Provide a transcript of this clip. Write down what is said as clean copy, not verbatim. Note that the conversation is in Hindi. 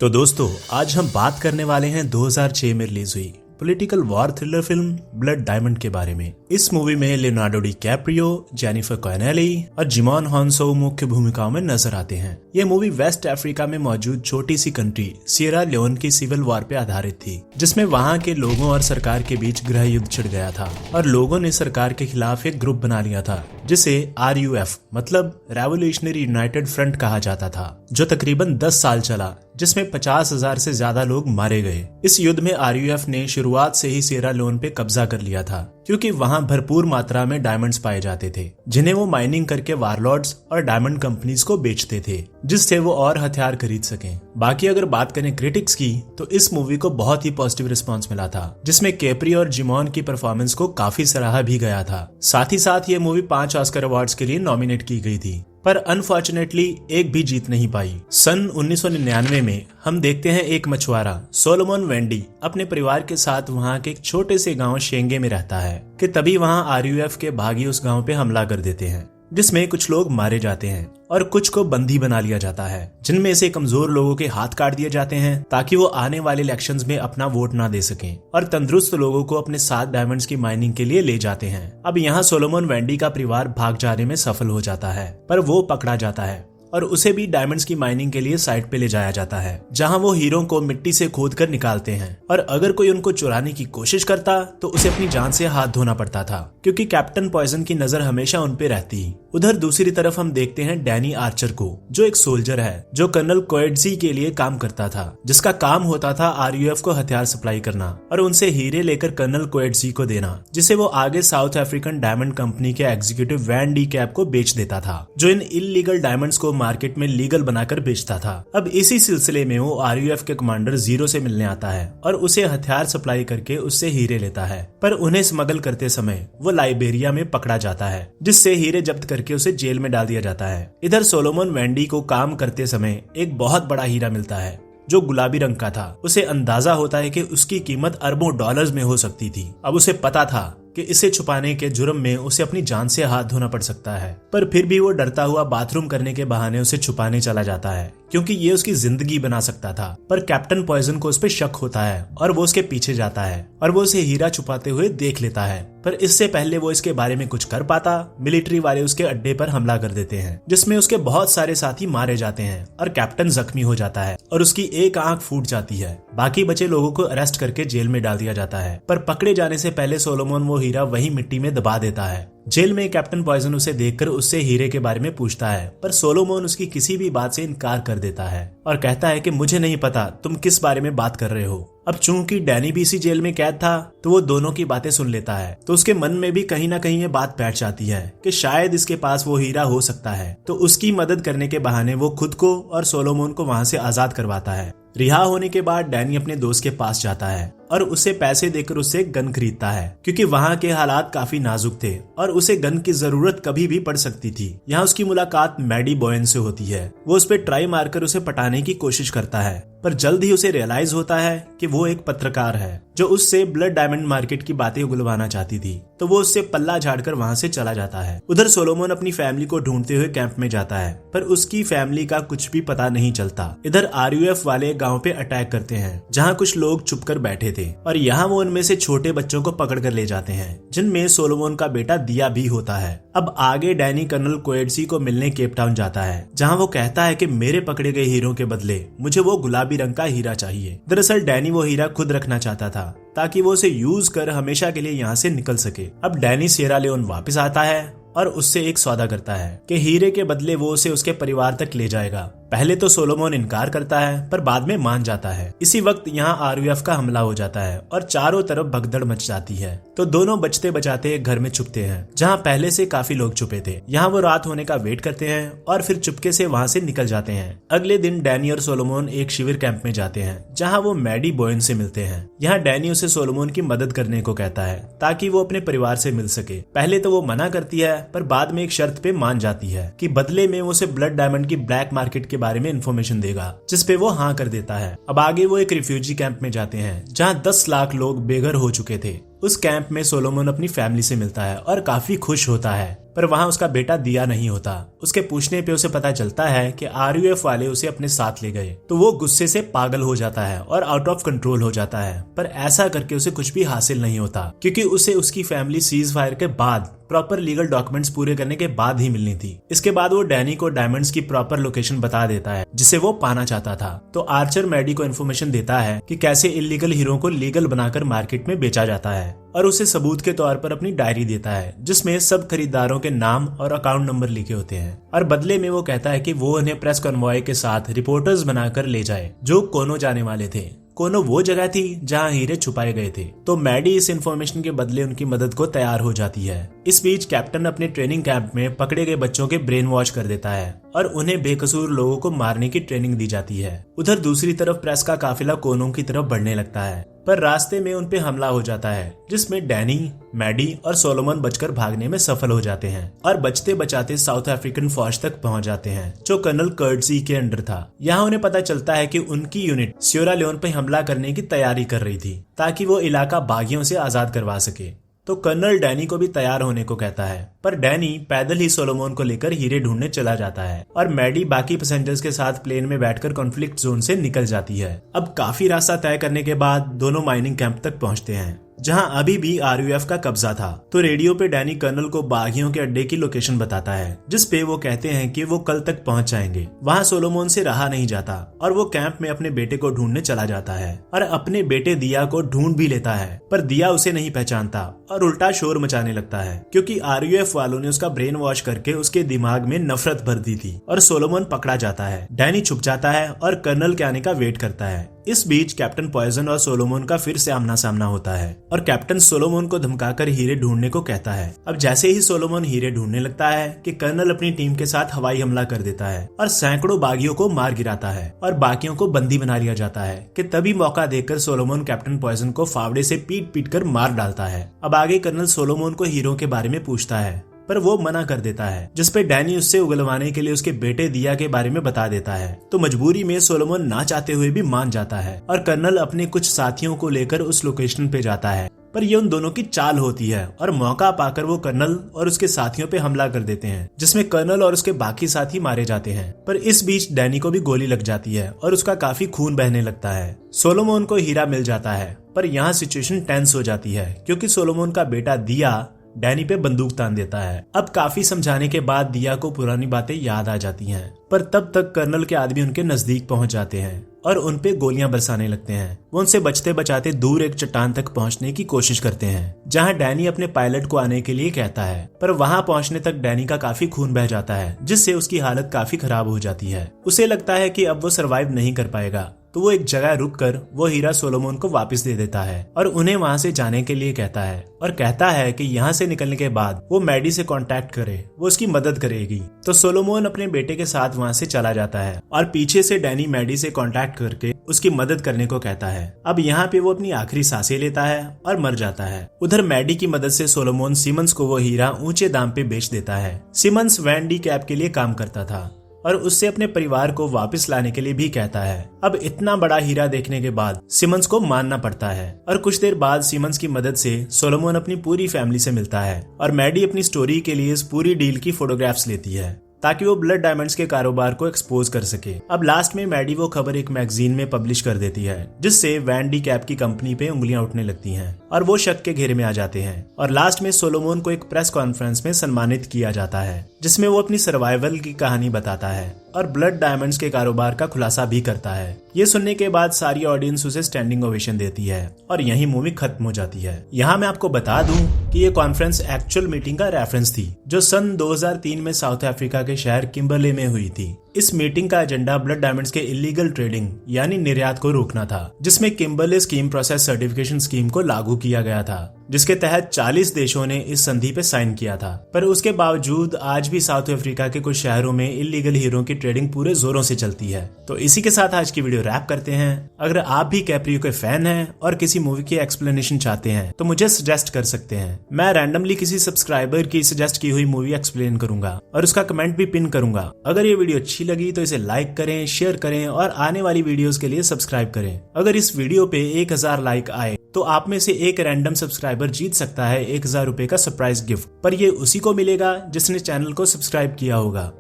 तो दोस्तों आज हम बात करने वाले हैं 2006 में रिलीज हुई political war thriller film blood diamond के बारे में। इस मूवी में लियोनार्डो डिकैप्रियो, जेनिफर कॉनेली और जिमॉन हॉन्सो मुख्य भूमिकाओं में नजर आते हैं। ये मूवी वेस्ट अफ्रीका में मौजूद छोटी सी कंट्री सिएरा लियोन की सिविल वॉर पे आधारित थी, जिसमें वहां के लोगों और सरकार के बीच गृह युद्ध छिड़ गया था और लोगों ने सरकार के खिलाफ एक ग्रुप बना लिया था जिसे RUF मतलब रेवोल्यूशनरी यूनाइटेड फ्रंट कहा जाता था, जो तकरीबन 10 साल चला, जिसमें 50,000 से ज्यादा लोग मारे गए। इस युद्ध में RUF ने शुरुआत से ही सिएरा लियोन पे कब्जा कर लिया था, क्योंकि वहां भरपूर मात्रा में डायमंड्स पाए जाते थे, जिन्हें वो माइनिंग करके वारलॉर्ड्स और डायमंड कंपनीज को बेचते थे, जिससे वो और हथियार खरीद सकें। बाकी अगर बात करें क्रिटिक्स की, तो इस मूवी को बहुत ही पॉजिटिव रिस्पांस मिला था, जिसमें कैप्री और जिमॉन की परफॉर्मेंस को काफी सराहा भी गया था। साथ ही साथ ये मूवी 5 ऑस्कर अवार्ड्स के लिए नॉमिनेट की गई थी, पर अनफॉर्चुनेटली एक भी जीत नहीं पाई। सन 1999 में हम देखते हैं एक मछुआरा सोलोमन वेंडी अपने परिवार के साथ वहां के एक छोटे से गांव शेंगे में रहता है कि तभी वहां RUF के बागी उस गांव पे हमला कर देते हैं, जिसमें कुछ लोग मारे जाते हैं और कुछ को बंदी बना लिया जाता है, जिनमें से कमजोर लोगों के हाथ काट दिए जाते हैं ताकि वो आने वाले इलेक्शंस में अपना वोट ना दे सकें, और तंदुरुस्त लोगों को अपने साथ डायमंड्स की माइनिंग के लिए ले जाते हैं। अब यहाँ सोलोमन वेंडी का परिवार भाग जाने में सफल हो जाता है, पर वो पकड़ा जाता है और उसे भी डायमंड्स की माइनिंग के लिए साइट पे ले जाया जाता है, जहां वो हीरो को मिट्टी से खोद कर निकालते हैं, और अगर कोई उनको चुराने की कोशिश करता तो उसे अपनी जान से हाथ धोना पड़ता था, क्योंकि कैप्टन पॉइजन की नजर हमेशा उन पे रहती। उधर दूसरी तरफ हम देखते हैं डैनी आर्चर को, जो एक सोल्जर है जो कर्नल कोएट्जी के लिए काम करता था, जिसका काम होता था RUF को हथियार सप्लाई करना और उनसे हीरे लेकर कर्नल कोएट्जी को देना, जिसे वो आगे साउथ अफ्रीकन डायमंड कंपनी के एग्जीक्यूटिव वैन डी कैप को बेच देता था, जो इन इलीगल डायमंड्स को मार्केट में लीगल बनाकर बेचता था। अब इसी सिलसिले में वो RUF के कमांडर जीरो से मिलने आता है और उसे हथियार सप्लाई करके उससे हीरे लेता है, पर उन्हें स्मगल करते समय वो लाइबेरिया में पकड़ा जाता है, जिससे हीरे जब्त करके उसे जेल में डाल दिया जाता है। इधर सोलोमन वेंडी को काम करते समय एक बहुत बड़ा हीरा मिलता है जो गुलाबी रंग का था। उसे अंदाजा होता है कि उसकी कीमत अरबों डॉलर्स में हो सकती थी। अब उसे पता था कि इसे छुपाने के जुर्म में उसे अपनी जान से हाथ धोना पड़ सकता है, पर फिर भी वो डरता हुआ बाथरूम करने के बहाने उसे छुपाने चला जाता है, क्योंकि ये उसकी जिंदगी बना सकता था। पर कैप्टन पॉइजन को उस पर शक होता है और वो उसके पीछे जाता है और वो उसे हीरा छुपाते हुए देख लेता है, पर इससे पहले वो इसके बारे में कुछ कर पाता, मिलिट्री वाले उसके अड्डे पर हमला कर देते हैं, जिसमें उसके बहुत सारे साथी मारे जाते हैं और कैप्टन जख्मी हो जाता है और उसकी एक आंख फूट जाती है। बाकी बचे लोगों को अरेस्ट करके जेल में डाल दिया जाता है, पर पकड़े जाने से पहले सोलोमन वो हीरा वही मिट्टी में दबा देता है। जेल में कैप्टन पॉइजन उसे देखकर उससे हीरे के बारे में पूछता है, पर सोलोमन उसकी किसी भी बात से इनकार कर देता है और कहता है कि मुझे नहीं पता तुम किस बारे में बात कर रहे हो। अब चूंकि डैनी भी इसी जेल में कैद था, तो वो दोनों की बातें सुन लेता है, तो उसके मन में भी कहीं ना कहीं ये बात बैठ जाती है कि शायद इसके पास वो हीरा हो सकता है। तो उसकी मदद करने के बहाने वो खुद को और सोलोमन को वहां से आजाद करवाता है। रिहा होने के बाद डैनी अपने दोस्त के पास जाता है और उसे पैसे देकर उससे गन खरीदता है, क्योंकि वहां के हालात काफी नाजुक थे और उसे गन की जरूरत कभी भी पड़ सकती थी। यहाँ उसकी मुलाकात मैडी बॉयन से होती है। वो उस पर ट्राई मारकर उसे पटाने की कोशिश करता है, पर जल्द ही उसे रियलाइज होता है कि वो एक पत्रकार है जो उससे ब्लड डायमंड मार्केट की बातें उगलवाना चाहती थी, तो वो उससे पल्ला झाड़कर वहां से चला जाता है। उधर सोलोमन अपनी फैमिली को ढूंढते हुए कैंप में जाता है, पर उसकी फैमिली का कुछ भी पता नहीं चलता। इधर RUF वाले गांव पे अटैक करते हैं, जहां कुछ लोग छुपकर बैठे थे, और यहाँ वो उनमें से छोटे बच्चों को पकड़ कर ले जाते हैं, जिनमें सोलोमन का बेटा दिया भी होता है। अब आगे डैनी कर्नल कोएट्जी को मिलने केप टाउन जाता है, जहाँ वो कहता है कि मेरे पकड़े गए हीरो के बदले मुझे वो गुलाबी रंग का हीरा चाहिए। दरअसल डैनी वो हीरा खुद रखना चाहता था, ताकि वो उसे यूज कर हमेशा के लिए यहाँ से निकल सके। अब डैनी सिएरा लियोन वापस आता है और उससे एक सौदा करता है कि हीरे के बदले वो उसे उसके परिवार तक ले जाएगा। पहले तो सोलोमन इनकार करता है, पर बाद में मान जाता है। इसी वक्त यहाँ RUF का हमला हो जाता है और चारों तरफ भगदड़ मच जाती है, तो दोनों बचते बचाते एक घर में छुपते हैं, जहाँ पहले से काफी लोग छुपे थे। यहाँ वो रात होने का वेट करते हैं और फिर चुपके से वहाँ से निकल जाते हैं। अगले दिन डैनी और सोलोमन एक शिविर कैंप में जाते हैं, जहाँ वो मैडी बॉयन से मिलते हैं। यहाँ डैनी उसे सोलोमन की मदद करने को कहता है, ताकि वो अपने परिवार से मिल सके। पहले तो वो मना करती है, पर बाद में एक शर्त पे मान जाती है कि बदले में वो उसे ब्लड डायमंड की ब्लैक मार्केट के बारे में इन्फॉर्मेशन देगा, जिसपे वो हाँ कर देता है। अब आगे वो एक रिफ्यूजी कैंप में जाते हैं, जहाँ 10 लाख लोग बेघर हो चुके थे। उस कैंप में सोलोमन अपनी फैमिली से मिलता है और काफी खुश होता है, पर वहाँ उसका बेटा दिया नहीं होता। उसके पूछने पे उसे पता चलता है कि RUF वाले उसे अपने साथ ले गए, तो वो गुस्से से पागल हो जाता है और आउट ऑफ कंट्रोल हो जाता है। पर ऐसा करके उसे कुछ भी हासिल नहीं होता, क्योंकि उसे उसकी फैमिली सीज फायर के बाद प्रॉपर लीगल डॉक्यूमेंट्स पूरे करने के बाद ही मिलनी थी। इसके बाद वो डैनी को डायमंड्स की प्रॉपर लोकेशन बता देता है जिसे वो पाना चाहता था। तो आर्चर मैडी को इन्फॉर्मेशन देता है कि कैसे इलीगल हीरो को लीगल बनाकर मार्केट में बेचा जाता है, और उसे सबूत के तौर पर अपनी डायरी देता है जिसमें सब खरीदारों के नाम और अकाउंट नंबर लिखे होते हैं। और बदले में वो कहता है कि वो उन्हें प्रेस कॉन्वॉय के साथ रिपोर्टर्स बनाकर ले जाए जो कोनो जाने वाले थे। कोनो वो जगह थी जहां हीरे छुपाए गए थे। तो मैडी इस इन्फॉर्मेशन के बदले उनकी मदद को तैयार हो जाती है। इस बीच कैप्टन अपने ट्रेनिंग कैंप में पकड़े गए बच्चों के ब्रेन वॉश कर देता है और उन्हें बेकसूर लोगों को मारने की ट्रेनिंग दी जाती है। उधर दूसरी तरफ प्रेस का काफिला कोनों की तरफ बढ़ने लगता है, पर रास्ते में उन पे हमला हो जाता है जिसमें डैनी, मैडी और सोलोमन बचकर भागने में सफल हो जाते हैं और बचते बचाते साउथ अफ्रीकन फौज तक पहुंच जाते हैं जो कर्नल कर्टजी के अंडर था। यहाँ उन्हें पता चलता है कि उनकी यूनिट सियरा लियोन पे हमला करने की तैयारी कर रही थी ताकि वो इलाका बागियों से आजाद करवा सके। तो कर्नल डैनी को भी तैयार होने को कहता है, पर डैनी पैदल ही सोलोमन को लेकर हीरे ढूंढने चला जाता है और मैडी बाकी पैसेंजर्स के साथ प्लेन में बैठकर कॉन्फ्लिक्ट जोन से निकल जाती है। अब काफी रास्ता तय करने के बाद दोनों माइनिंग कैंप तक पहुंचते हैं जहां अभी भी RUF का कब्जा था। तो रेडियो पे डैनी कर्नल को बागियों के अड्डे की लोकेशन बताता है जिस पे वो कहते हैं कि वो कल तक पहुंच जाएंगे। वहां सोलोमन से रहा नहीं जाता और वो कैंप में अपने बेटे को ढूंढने चला जाता है और अपने बेटे दिया को ढूंढ भी लेता है, पर दिया उसे नहीं पहचानता और उल्टा शोर मचाने लगता है क्योंकि RUF वालों ने उसका ब्रेन वॉश करके उसके दिमाग में नफरत भर दी थी और सोलोमन पकड़ा जाता है। डैनी छुप जाता है और कर्नल के आने का वेट करता है। इस बीच कैप्टन पॉइजन और सोलोमन का फिर से आमना सामना होता है और कैप्टन सोलोमन को धमकाकर हीरे ढूंढने को कहता है। अब जैसे ही सोलोमन हीरे ढूंढने लगता है कि कर्नल अपनी टीम के साथ हवाई हमला कर देता है और सैकड़ों बागियों को मार गिराता है और बाकियों को बंदी बना लिया जाता है कि तभी मौका देखकर सोलोमन कैप्टन पॉइजन को फावड़े से पीट पीट कर मार डालता है। अब आगे कर्नल सोलोमन को हीरो के बारे में पूछता है, पर वो मना कर देता है, जिसपे डैनी उससे उगलवाने के लिए उसके बेटे दिया के बारे में बता देता है। तो मजबूरी में सोलोमन ना चाहते हुए भी मान जाता है और कर्नल अपने कुछ साथियों को लेकर उस लोकेशन पे जाता है। पर ये उन दोनों की चाल होती है और मौका पाकर वो कर्नल और उसके साथियों पे हमला कर देते हैं जिसमें कर्नल और उसके बाकी साथी मारे जाते हैं। पर इस बीच डैनी को भी गोली लग जाती है और उसका काफी खून बहने लगता है। सोलोमन को हीरा मिल जाता है, पर यहाँ सिचुएशन टेंस हो जाती है क्योंकि सोलोमन का बेटा दिया डैनी पे बंदूक तान देता है। अब काफी समझाने के बाद दिया को पुरानी बातें याद आ जाती हैं, पर तब तक कर्नल के आदमी उनके नजदीक पहुंच जाते हैं और उन पे गोलियां बरसाने लगते हैं। वो उनसे बचते बचाते दूर एक चट्टान तक पहुंचने की कोशिश करते हैं जहां डैनी अपने पायलट को आने के लिए कहता है, पर वहां पहुंचने तक डैनी का काफी खून बह जाता है जिससे उसकी हालत काफी खराब हो जाती है। उसे लगता है कि अब वो सरवाइव नहीं कर पाएगा, तो वो एक जगह रुककर वो हीरा सोलोमन को वापस दे देता है और उन्हें वहां से जाने के लिए कहता है और कहता है कि यहाँ से निकलने के बाद वो मैडी से कांटेक्ट करे, वो उसकी मदद करेगी। तो सोलोमन अपने बेटे के साथ वहां से चला जाता है और पीछे से डैनी मैडी से कांटेक्ट करके उसकी मदद करने को कहता है। अब यहाँ पे वो अपनी आखिरी सांसें लेता है और मर जाता है। उधर मैडी की मदद से सोलोमन सिमंस को वो हीरा ऊंचे दाम पे बेच देता है। सिमंस वैन डी कैप के लिए काम करता था और उससे अपने परिवार को वापस लाने के लिए भी कहता है। अब इतना बड़ा हीरा देखने के बाद सिमंस को मानना पड़ता है और कुछ देर बाद सिमंस की मदद से सोलोमन अपनी पूरी फैमिली से मिलता है और मैडी अपनी स्टोरी के लिए इस पूरी डील की फोटोग्राफ्स लेती है ताकि वो ब्लड डायमंड्स के कारोबार को एक्सपोज कर सके। अब लास्ट में मैडी वो खबर एक मैगजीन में पब्लिश कर देती है जिससे वैन डी कैप की कंपनी पे उंगलियां उठने लगती हैं और वो शक के घेरे में आ जाते हैं। और लास्ट में सोलोमन को एक प्रेस कॉन्फ्रेंस में सम्मानित किया जाता है जिसमें वो अपनी सर्वाइवल की कहानी बताता है और ब्लड डायमंड्स के कारोबार का खुलासा भी करता है। ये सुनने के बाद सारी ऑडियंस उसे स्टैंडिंग ओवेशन देती है और यही मूवी खत्म हो जाती है। यहाँ मैं आपको बता दूं कि ये कॉन्फ्रेंस एक्चुअल मीटिंग का रेफरेंस थी जो सन 2003 में साउथ अफ्रीका के शहर किम्बरले में हुई थी। इस मीटिंग का एजेंडा ब्लड डायमंड्स के इलीगल ट्रेडिंग यानी निर्यात को रोकना था, जिसमें Kimberley scheme process certification scheme को लागू किया गया था, जिसके तहत 40 देशों ने इस संधि पे साइन किया था। पर उसके बावजूद आज भी साउथ अफ्रीका के कुछ शहरों में इलीगल हीरो की ट्रेडिंग पूरे जोरों से चलती है। तो इसी के साथ आज की वीडियो रैप करते हैं। अगर आप भी कैप्रियो के फैन हैं और किसी मूवी की एक्सप्लेनेशन चाहते हैं तो मुझे सजेस्ट कर सकते हैं। मैं रैंडमली किसी सब्सक्राइबर की सजेस्ट की हुई मूवी एक्सप्लेन करूंगा और उसका कमेंट भी पिन करूंगा। अगर ये वीडियो अच्छी लगी तो इसे लाइक करें, शेयर करें और आने वाली वीडियोस के लिए सब्सक्राइब करें। अगर इस वीडियो पे 1000 लाइक आए तो आप में से एक रैंडम सब्सक्राइबर जीत सकता है 1000 रुपए का सरप्राइज गिफ्ट, पर ये उसी को मिलेगा जिसने चैनल को सब्सक्राइब किया होगा।